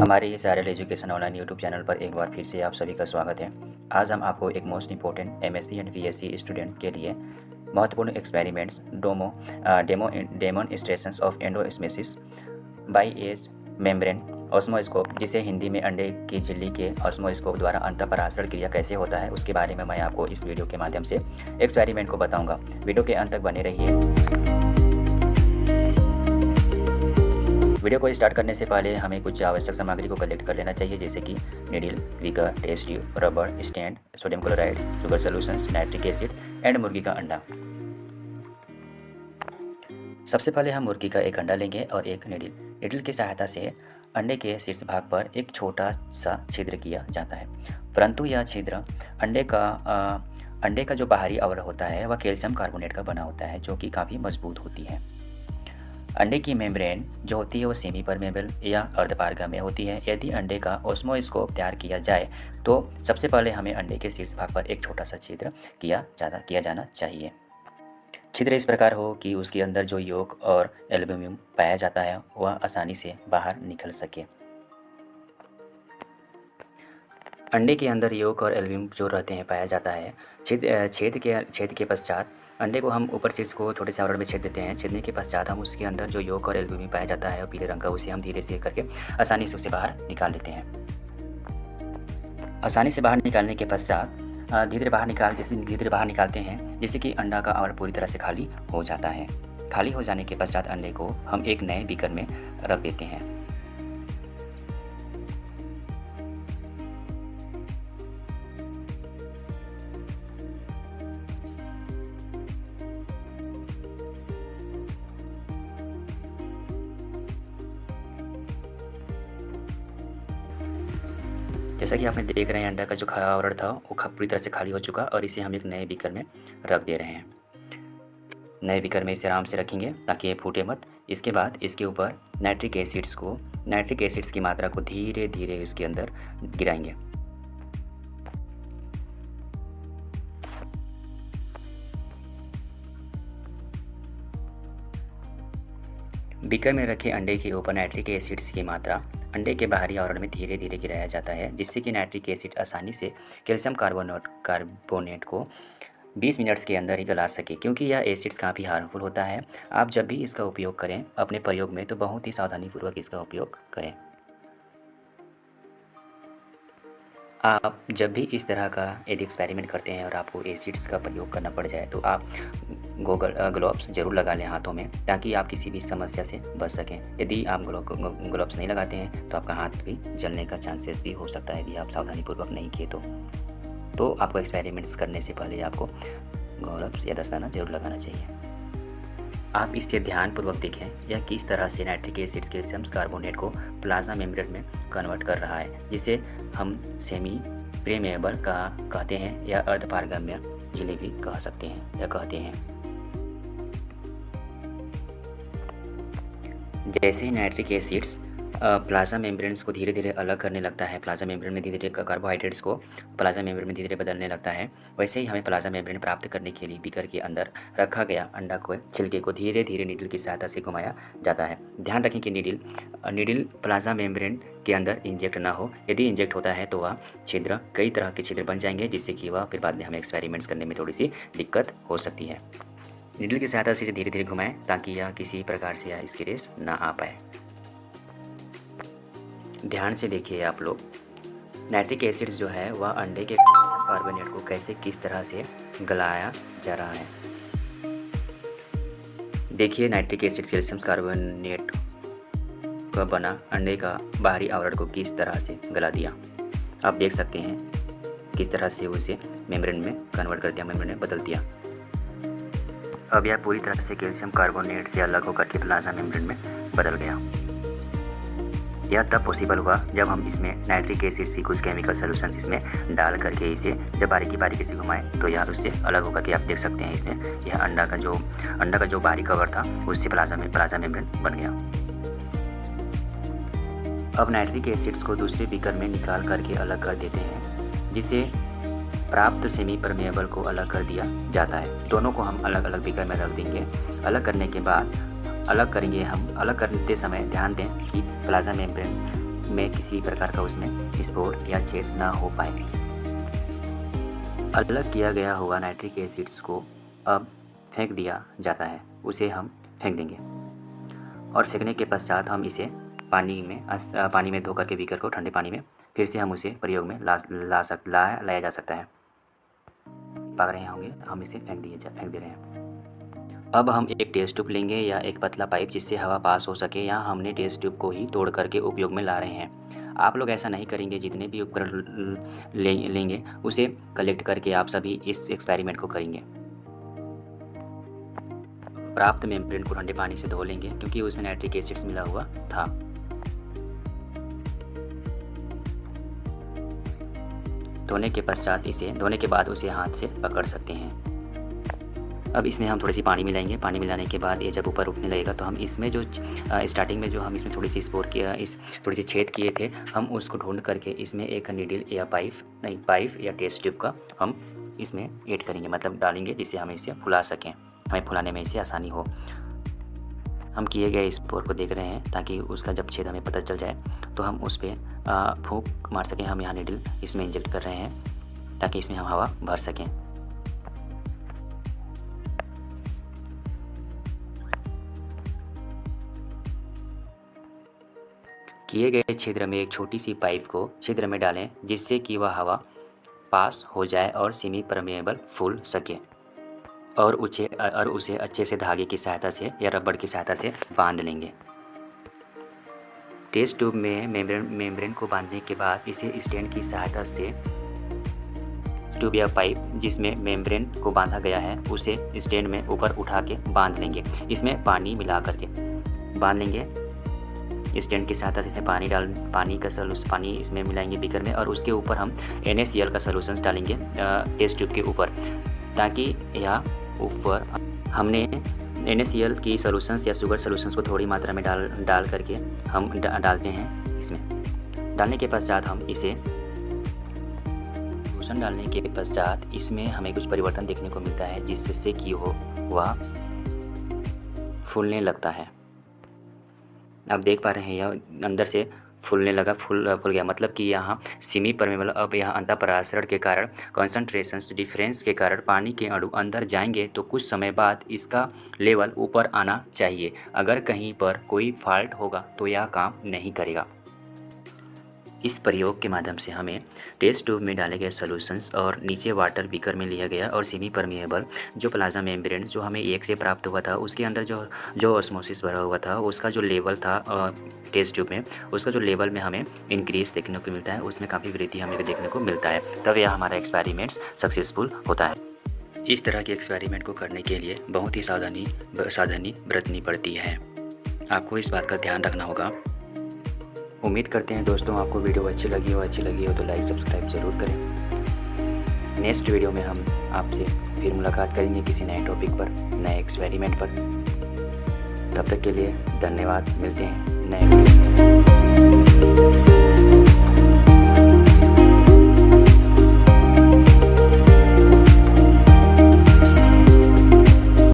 हमारे इस Cyril education online YouTube channel पर एक बार फिर से आप सभी का स्वागत है। आज हम आपको एक most important MSc and BSc students के लिए महत्वपूर्ण experiments demonstrations of endosmosis by egg membrane osmoscope, जिसे हिंदी में अंडे की झिल्ली के ऑस्मोस्कोप द्वारा अंतःपराशरण क्रिया कैसे होता है, उसके बारे में मैं आपको इस वीडियो के माध्यम से एक्सपेरिमेंट को बताऊँगा। वीडियो के अंत तक बने रहिए। वीडियो को स्टार्ट करने से पहले हमें कुछ आवश्यक सामग्री को कलेक्ट कर लेना चाहिए, जैसे कि needle, beaker, test tube, rubber stand, sodium chloride, sugar solutions, nitric acid and मुर्गी का अंडा। सबसे पहले हम मुर्गी का एक अंडा लेंगे और एक नीडल की सहायता से अंडे के शीर्ष भाग पर एक छोटा सा छिद्र किया जाता है, परंतु यह छिद्र अंडे का जो बाहरी आवरण होता है वह कैल्शियम कार्बोनेट का बना होता है, जो कि काफ़ी मजबूत होती है। अंडे की मेम्ब्रेन जो होती है वो सेमी परमेबल या अर्धपारगम्य होती है। यदि अंडे का ऑस्मोस्कोप तैयार किया जाए तो सबसे पहले हमें अंडे के शीर्ष भाग पर एक छोटा सा छिद्र किया जाना चाहिए। छिद्र इस प्रकार हो कि उसके अंदर जो योक और एल्ब्यूमिन पाया जाता है वह आसानी से बाहर निकल सके। अंडे के अंदर योक और एल्ब्यूमिन जो रहते हैं पाया जाता है। छेद के पश्चात अंडे को हम ऊपर शीर्ष को छोटे से आवरण में छेद देते हैं। छेदने के पश्चात हम उसके अंदर जो योक और एल्ब्यूमिन पाया जाता है और पीले रंग का, उसे हम धीरे से करके आसानी से उसे बाहर निकाल लेते हैं। आसानी से बाहर निकालने के पश्चात धीरे धीरे बाहर निकालते हैं, जिससे कि अंडा का आवरण पूरी तरह से खाली हो जाता है। खाली हो जाने के पश्चात अंडे को हम एक नए बीकर में रख देते हैं। जैसा कि आपने देख रहे हैं, अंडा का जो आवरण था वो पूरी तरह से खाली हो चुका और इसे हम एक नए बीकर में रख दे रहे हैं। नए बीकर में इसे आराम से रखेंगे ताकि ये फूटे मत। इसके बाद इसके ऊपर नाइट्रिक एसिड्स की मात्रा को धीरे धीरे इसके अंदर गिराएंगे। बीकर में रखे अंडे के ऊपर नाइट्रिक एसिड्स की मात्रा अंडे के बाहरी आवरण में धीरे धीरे गिराया जाता है, जिससे कि नाइट्रिक एसिड आसानी से कैल्शियम कार्बोनेट को 20 मिनट्स के अंदर ही गला सके, क्योंकि यह एसिड्स काफ़ी हार्मफुल होता है। आप जब भी इसका उपयोग करें अपने प्रयोग में तो बहुत ही सावधानीपूर्वक इसका उपयोग करें। आप जब भी इस तरह का यदि एक्सपेरिमेंट करते हैं और आपको एसिड्स का प्रयोग करना पड़ जाए तो आप ग्लोव्स ज़रूर लगा लें हाथों में, ताकि आप किसी भी समस्या से बच सकें। यदि आप ग्लोव्स नहीं लगाते हैं तो आपका हाथ भी जलने का चांसेस भी हो सकता है, यदि आप सावधानीपूर्वक नहीं किए तो आपको एक्सपेरिमेंट्स करने से पहले आपको ग्लोव्स या दस्ताना जरूर लगाना चाहिए। आप इसे ध्यानपूर्वक देखें यह किस तरह से नाइट्रिक एसिड कैल्शियम कार्बोनेट को प्लाज्मा मेम्ब्रेन में कन्वर्ट कर रहा है, जिसे हम सेमी परमेबल कहते हैं या अर्धपारगम्य झिल्ली भी कह सकते हैं या कहते हैं। जैसे नाइट्रिक एसिड्स प्लाज्मा मेम्ब्रेन्स को धीरे धीरे अलग करने लगता है, प्लाज्मा मेम्ब्रेन में धीरे धीरे कार्बोहाइड्रेट्स को प्लाज्मा मेम्ब्रेन में धीरे धीरे बदलने लगता है, वैसे ही हमें प्लाज्मा मेम्ब्रेन प्राप्त करने के लिए बीकर के अंदर रखा गया अंडा को छिलके को धीरे धीरे नीडल की सहायता से घुमाया जाता है। ध्यान रखें कि नीडल प्लाज्मा मेम्ब्रेन के अंदर इंजेक्ट ना हो। यदि इंजेक्ट होता है तो वह छिद्र कई तरह के छिद्र बन जाएंगे, जिससे कि वह फिर बाद में हमें एक्सपेरिमेंट्स करने में थोड़ी सी दिक्कत हो सकती है। नीडल की सहायता से धीरे धीरे घुमाएं ताकि यह किसी प्रकार से इसकी रेस ना आ पाए। ध्यान से देखिए आप लोग, नाइट्रिक एसिड जो है वह अंडे के कार्बोनेट को किस तरह से गलाया जा रहा है। देखिए नाइट्रिक एसिड कैल्शियम कार्बोनेट का बना अंडे का बाहरी आवरण को किस तरह से गला दिया। आप देख सकते हैं किस तरह से उसे मेम्ब्रेन में कन्वर्ट कर दिया, मेम्ब्रेन में बदल दिया। अब यह पूरी तरह से कैल्शियम कार्बोनेट से अलग होकर के प्लाज्मा मेम्ब्रेन में बदल गया। यह तब पॉसिबल हुआ जब हम इसमें नाइट्रिक एसिड की कुछ केमिकल सॉल्यूशंस इसमें डाल करके इसे जब बारीकी से घुमाएं तो यह उससे अलग होकर के आप देख सकते हैं इसमें यह अंडा का जो बाहरी कवर था उससे प्लाज्मा मेम्ब्रेन बन गया। अब नाइट्रिक एसिड्स को दूसरे बीकर में निकाल करके अलग कर देते हैं, जिससे प्राप्त सेमी परमेबल को अलग कर दिया जाता है। दोनों को हम अलग अलग बीकर में रख देंगे। अलग करने के बाद अलग करते समय ध्यान दें कि प्लाज्मा मेम्ब्रेन में किसी प्रकार का उसमें स्पोर या छेद ना हो पाए। अलग किया गया हुआ नाइट्रिक एसिड्स को अब फेंक दिया जाता है, उसे हम फेंक देंगे और फेंकने के पश्चात हम इसे पानी में धो करके बीकर को ठंडे पानी में फिर से हम उसे प्रयोग में लाया जा सकता है। पा रहे होंगे, हम इसे फेंक दे रहे हैं। अब हम एक टेस्ट ट्यूब लेंगे या एक पतला पाइप जिससे हवा पास हो सके। यहाँ हमने टेस्ट ट्यूब को ही तोड़ करके उपयोग में ला रहे हैं। आप लोग ऐसा नहीं करेंगे, जितने भी उपकरण लेंगे उसे कलेक्ट करके आप सभी इस एक्सपेरिमेंट को करेंगे। प्राप्त मेम्ब्रेन को ठंडे पानी से धो लेंगे क्योंकि उसमें नाइट्रिक एसिड्स मिला हुआ था। धोने के बाद उसे हाथ से पकड़ सकते हैं। अब इसमें हम थोड़ी सी पानी मिलाएंगे। पानी मिलाने के बाद ये जब ऊपर उठने लगेगा तो हम इसमें जो स्टार्टिंग में जो हम इसमें थोड़ी सी छेद किए थे, हम उसको ढूंढ करके इसमें एक नीडल या पाइप या टेस्ट ट्यूब का हम इसमें ऐड करेंगे, मतलब डालेंगे, जिससे हम इसे फुला सकें, हमें फुलाने में इसे आसानी हो। हम किए गए स्पोर को देख रहे हैं ताकि उसका जब छेद हमें पता चल जाए तो हम उस पर फूंक मार सकें। हम यहाँ नीडल इसमें इंजेक्ट कर रहे हैं ताकि इसमें हम हवा भर सकें। किए गए छिद्र में एक छोटी सी पाइप को छिद्र में डालें जिससे कि वह हवा पास हो जाए और सेमी परमेएबल फूल सके और उसे अच्छे से धागे की सहायता से या रबड़ की सहायता से बांध लेंगे। टेस्ट ट्यूब में मेम्ब्रेन को बांधने के बाद इसे स्टैंड की सहायता से ट्यूब या पाइप जिसमें मेम्ब्रेन को बांधा गया है उसे स्टैंड में ऊपर उठा के बांध लेंगे। इसमें पानी मिला करके बांध लेंगे स्टैंड की सहायता से। पानी इसमें मिलाएंगे बीकर में और उसके ऊपर हम NaCl का सॉल्यूशन डालेंगे टेस्ट ट्यूब के ऊपर, ताकि यह ऊपर हमने NaCl की सॉल्यूशंस या शुगर सॉल्यूशंस को थोड़ी मात्रा में डाल करके हम डालते हैं। इसमें डालने के पश्चात हम इसे सॉल्यूशन डालने के पश्चात इसमें हमें कुछ परिवर्तन देखने को मिलता है जिससे कि वह फूलने लगता है। आप देख पा रहे हैं यह अंदर से फूलने लगा, फूल गया, मतलब कि यहाँ सेमी परमेबल। अब यहाँ अंतःपरासरण के कारण कॉन्सेंट्रेशंस डिफरेंस के कारण पानी के अणु अंदर जाएंगे तो कुछ समय बाद इसका लेवल ऊपर आना चाहिए। अगर कहीं पर कोई फॉल्ट होगा तो यह काम नहीं करेगा। इस प्रयोग के माध्यम से हमें टेस्ट ट्यूब में डाले गए सॉल्यूशंस और नीचे वाटर बीकर में लिया गया और सेमी परमेएबल जो प्लाज्मा मेम्ब्रेन जो हमें एक से प्राप्त हुआ था उसके अंदर जो ऑस्मोसिस भरा हुआ था उसका जो लेवल था टेस्ट ट्यूब में, उसका जो लेवल में हमें इंक्रीज देखने को मिलता है, उसमें काफ़ी वृद्धि हमें देखने को मिलता है। तब यह हमारा एक्सपेरिमेंट्स सक्सेसफुल होता है। इस तरह के एक्सपेरिमेंट को करने के लिए बहुत ही सावधानी बरतनी पड़ती है। आपको इस बात का ध्यान रखना होगा। उम्मीद करते हैं दोस्तों आपको वीडियो अच्छी लगी हो तो लाइक सब्सक्राइब ज़रूर करें। नेक्स्ट वीडियो में हम आपसे फिर मुलाकात करेंगे किसी नए टॉपिक पर, नए एक्सपेरिमेंट पर। तब तक के लिए धन्यवाद। मिलते हैं नए वीडियो।